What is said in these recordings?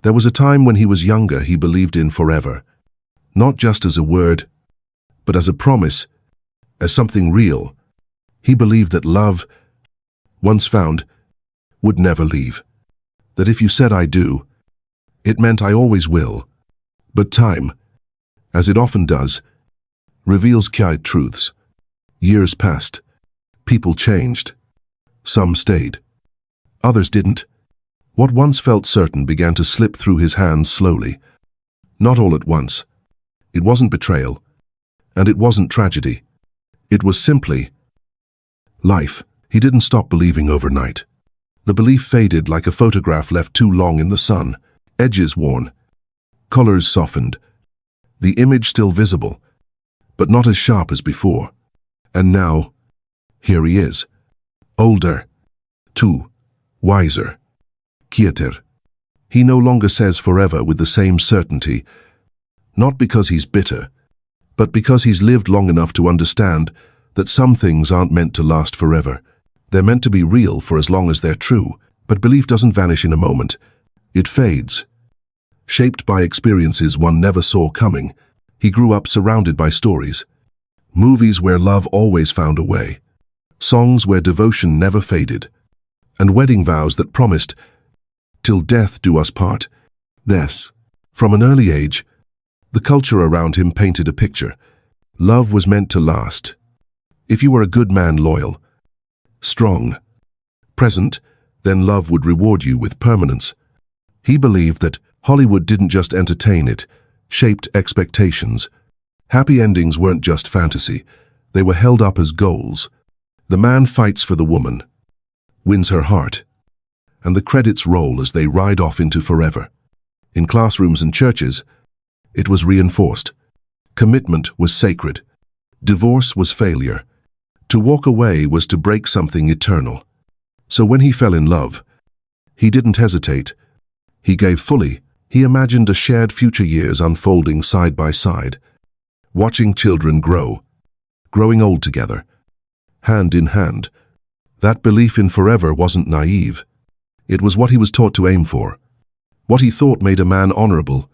There was a time when he was younger he believed in forever, not just as a word, but as a promise, as something real. He believed that love, once found, would never leave. That if you said I do, it meant I always will. But time, as it often does, reveals quiet truths. Years passed. People changed. Some stayed. Others didn't. What once felt certain began to slip through his hands slowly. Not all at once. It wasn't betrayal. And it wasn't tragedy. It was simply life. He didn't stop believing overnight. The belief faded like a photograph left too long in the sun. Edges worn. Colors softened. The image still visible, but not as sharp as before. And now, here he is. Older. Too. Wiser. Quieter. He no longer says forever with the same certainty. Not because he's bitter, but because he's lived long enough to understand that some things aren't meant to last forever. They're meant to be real for as long as they're true, but belief doesn't vanish in a moment. It fades. Shaped by experiences one never saw coming, he grew up surrounded by stories. Movies where love always found a way. Songs where devotion never faded. And wedding vows that promised, "Till death do us part." Yes, from an early age, the culture around him painted a picture. Love was meant to last. If you were a good man, loyal, strong, present, then love would reward you with permanence. He believed that Hollywood didn't just entertain it, shaped expectations. Happy endings weren't just fantasy, they were held up as goals. The man fights for the woman, wins her heart, and the credits roll as they ride off into forever. In classrooms and churches, it was reinforced. Commitment was sacred. Divorce was failure. To walk away was to break something eternal. So when he fell in love, he didn't hesitate. He gave fully. He imagined a shared future, years unfolding side by side, watching children grow, growing old together, hand in hand. That belief in forever wasn't naive. It was what he was taught to aim for, what he thought made a man honorable.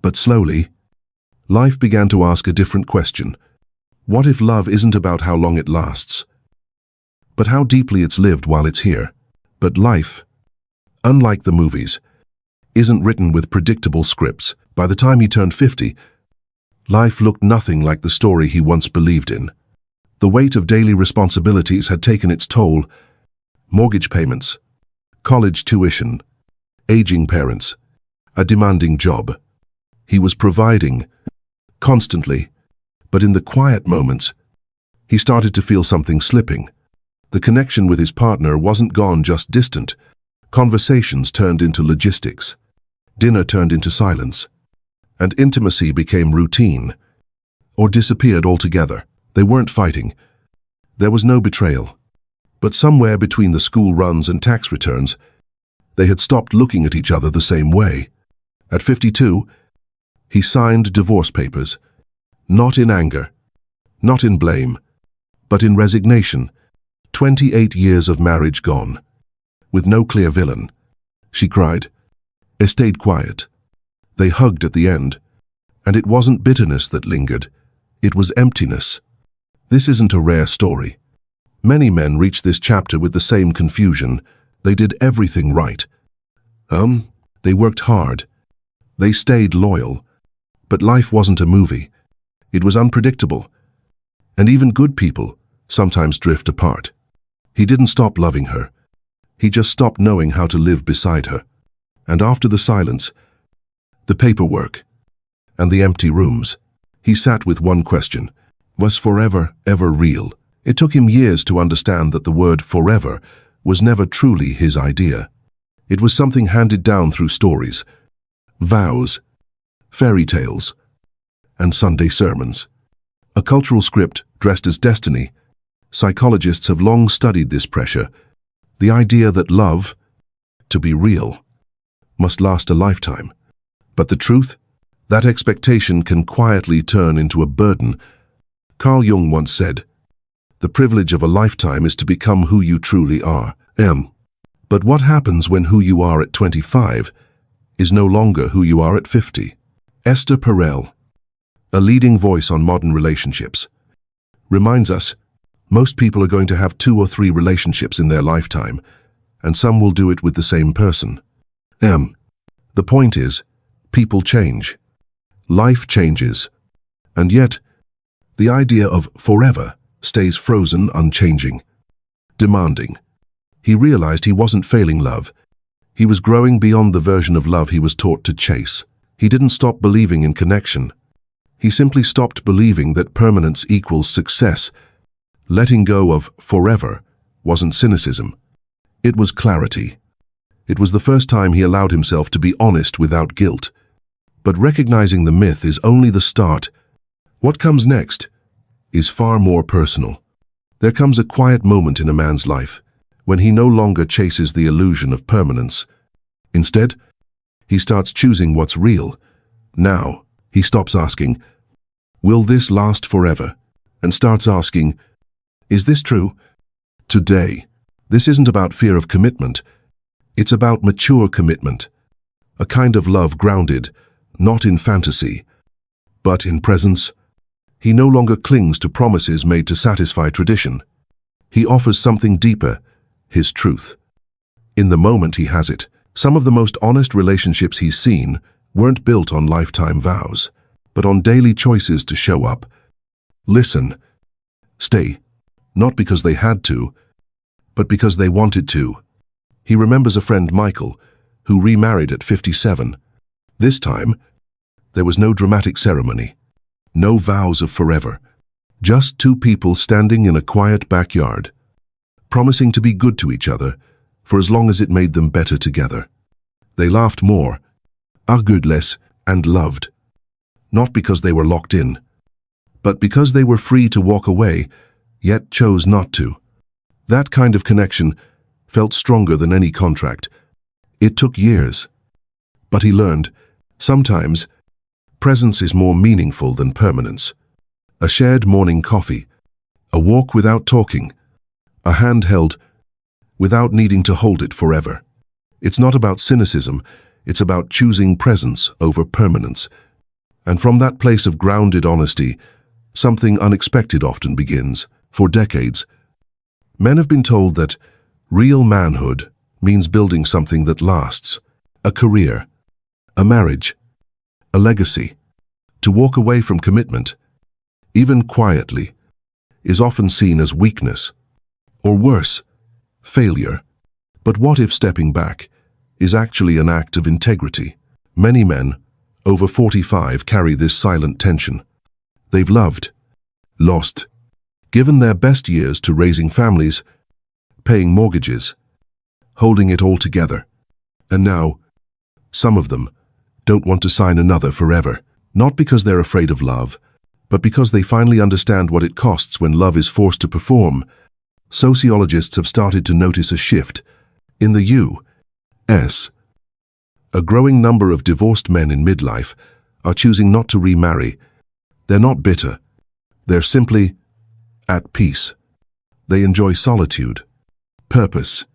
But slowly, life began to ask a different question. What if love isn't about how long it lasts, but how deeply it's lived while it's here? But life, unlike the movies, isn't written with predictable scripts. By the time he turned 50, life looked nothing like the story he once believed in. The weight of daily responsibilities had taken its toll. Mortgage payments, college tuition, aging parents, a demanding job. He was providing, constantly, but in the quiet moments, he started to feel something slipping. The connection with his partner wasn't gone, just distant. Conversations turned into logistics. Dinner turned into silence. And intimacy became routine, or disappeared altogether. They weren't fighting. There was no betrayal. But somewhere between the school runs and tax returns, they had stopped looking at each other the same way. At 52, he signed divorce papers, not in anger, not in blame, but in resignation. 28 years of marriage gone, with no clear villain. She cried. They stayed quiet. They hugged at the end, and it wasn't bitterness that lingered, it was emptiness. This isn't a rare story. Many men reach this chapter with the same confusion. They did everything right. They worked hard. They stayed loyal. But life wasn't a movie. It was unpredictable. And even good people sometimes drift apart. He didn't stop loving her. He just stopped knowing how to live beside her. And after the silence, the paperwork, and the empty rooms, he sat with one question. Was forever ever real? It took him years to understand that the word forever was never truly his idea. It was something handed down through stories, vows, fairy tales, and Sunday sermons. A cultural script dressed as destiny. Psychologists have long studied this pressure, the idea that love, to be real, must last a lifetime. But the truth? That expectation can quietly turn into a burden. Carl Jung once said, "The privilege of a lifetime is to become who you truly are." But what happens when who you are at 25 is no longer who you are at 50. Esther Perel, a leading voice on modern relationships, reminds us most people are going to have 2 or 3 relationships in their lifetime, and some will do it with the same person. The point is, people change. Life changes. And yet, the idea of forever stays frozen, unchanging, demanding. He realized he wasn't failing love. He was growing beyond the version of love he was taught to chase. He didn't stop believing in connection. He simply stopped believing that permanence equals success. Letting go of forever wasn't cynicism. It was clarity. It was the first time he allowed himself to be honest without guilt. But recognizing the myth is only the start. What comes next is far more personal. There comes a quiet moment in a man's life when he no longer chases the illusion of permanence. Instead, he starts choosing what's real. Now, he stops asking, "Will this last forever?" and starts asking, "Is this true?" Today, this isn't about fear of commitment. It's about mature commitment. A kind of love grounded, not in fantasy, but in presence. He no longer clings to promises made to satisfy tradition. He offers something deeper, his truth. In the moment he has it. Some of the most honest relationships he's seen weren't built on lifetime vows, but on daily choices to show up, listen, stay, not because they had to, but because they wanted to. He remembers a friend, Michael, who remarried at 57. This time, there was no dramatic ceremony, no vows of forever, just 2 people standing in a quiet backyard, promising to be good to each other for as long as it made them better together. They laughed more, argued less, and loved, not because they were locked in, but because they were free to walk away, yet chose not to. That kind of connection felt stronger than any contract. It took years, but he learned, sometimes, presence is more meaningful than permanence. A shared morning coffee, a walk without talking, a hand held without needing to hold it forever. It's not about cynicism, it's about choosing presence over permanence. And from that place of grounded honesty, something unexpected often begins. For decades, men have been told that real manhood means building something that lasts, a career, a marriage, a legacy. To walk away from commitment, even quietly, is often seen as weakness, or worse, failure. But what if stepping back is actually an act of integrity? Many men, over 45, carry this silent tension. They've loved, lost, given their best years to raising families, paying mortgages, holding it all together. And now, some of them don't want to sign another forever, not because they're afraid of love, but because they finally understand what it costs when love is forced to perform. Sociologists have started to notice a shift in the U.S. A growing number of divorced men in midlife are choosing not to remarry. They're not bitter. They're simply at peace. They enjoy solitude, purpose,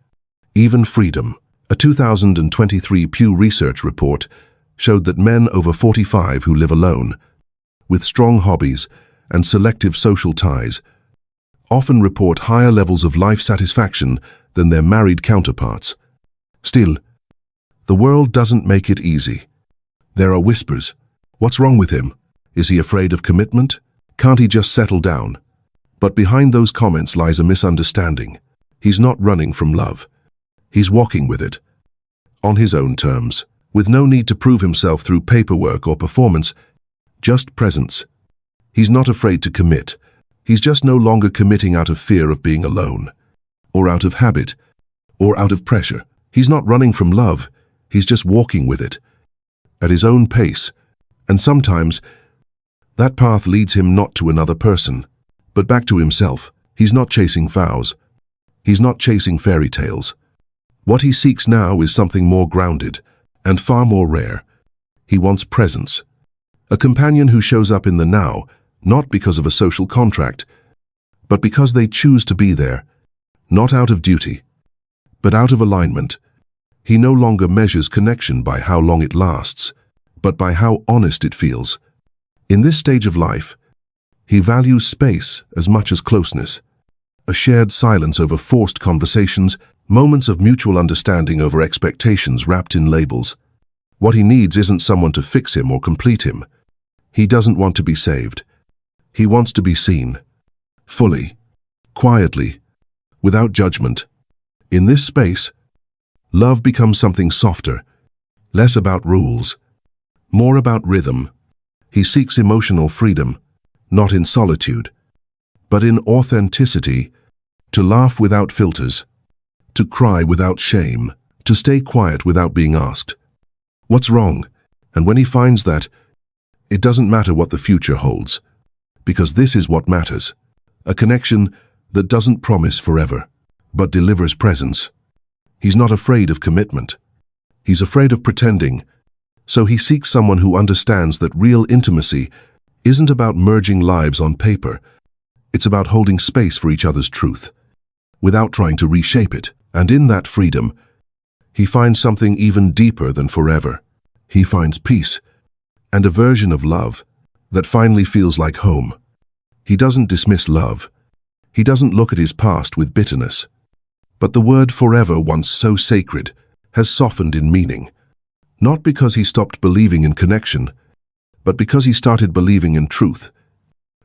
even freedom. A 2023 Pew Research report showed that men over 45 who live alone, with strong hobbies and selective social ties, often report higher levels of life satisfaction than their married counterparts. Still, the world doesn't make it easy. There are whispers. What's wrong with him? Is he afraid of commitment? Can't he just settle down? But behind those comments lies a misunderstanding. He's not running from love. He's walking with it, on his own terms, with no need to prove himself through paperwork or performance, just presence. He's not afraid to commit. He's just no longer committing out of fear of being alone, or out of habit, or out of pressure. He's not running from love. He's just walking with it, at his own pace. And sometimes, that path leads him not to another person, but back to himself. He's not chasing vows. He's not chasing fairy tales. What he seeks now is something more grounded and far more rare. He wants presence. A companion who shows up in the now, not because of a social contract, but because they choose to be there, not out of duty, but out of alignment. He no longer measures connection by how long it lasts, but by how honest it feels. In this stage of life, he values space as much as closeness. A shared silence over forced conversations, moments of mutual understanding over expectations wrapped in labels. What he needs isn't someone to fix him or complete him. He doesn't want to be saved. He wants to be seen. Fully. Quietly. Without judgment. In this space, love becomes something softer, less about rules, more about rhythm. He seeks emotional freedom, not in solitude, but in authenticity, to laugh without filters, to cry without shame, to stay quiet without being asked, "What's wrong?" And when he finds that, it doesn't matter what the future holds, because this is what matters. A connection that doesn't promise forever, but delivers presence. He's not afraid of commitment. He's afraid of pretending, so he seeks someone who understands that real intimacy isn't about merging lives on paper. It's about holding space for each other's truth, without trying to reshape it. And in that freedom, he finds something even deeper than forever. He finds peace, and a version of love that finally feels like home. He doesn't dismiss love. He doesn't look at his past with bitterness. But the word forever, once so sacred, has softened in meaning. Not because he stopped believing in connection, but because he started believing in truth.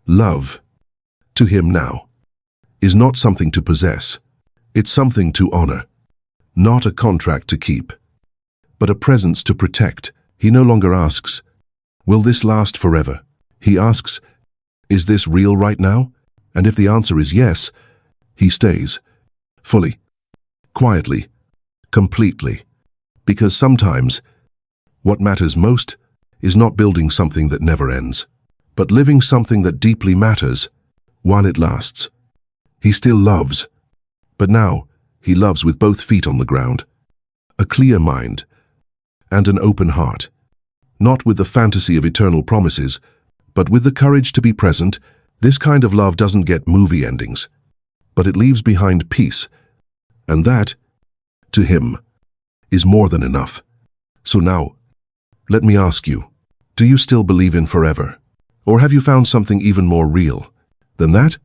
Love, to him now, is not something to possess. It's something to honor. Not a contract to keep, but a presence to protect. He no longer asks, "Will this last forever?" He asks, "Is this real right now?" And if the answer is yes, he stays. Fully. Quietly. Completely. Because sometimes, what matters most is not building something that never ends, but living something that deeply matters while it lasts. He still loves, but now he loves with both feet on the ground, a clear mind, and an open heart. Not with the fantasy of eternal promises, but with the courage to be present. This kind of love doesn't get movie endings, but it leaves behind peace, and that, to him, is more than enough. So now, let me ask you, do you still believe in forever? Or have you found something even more real than that?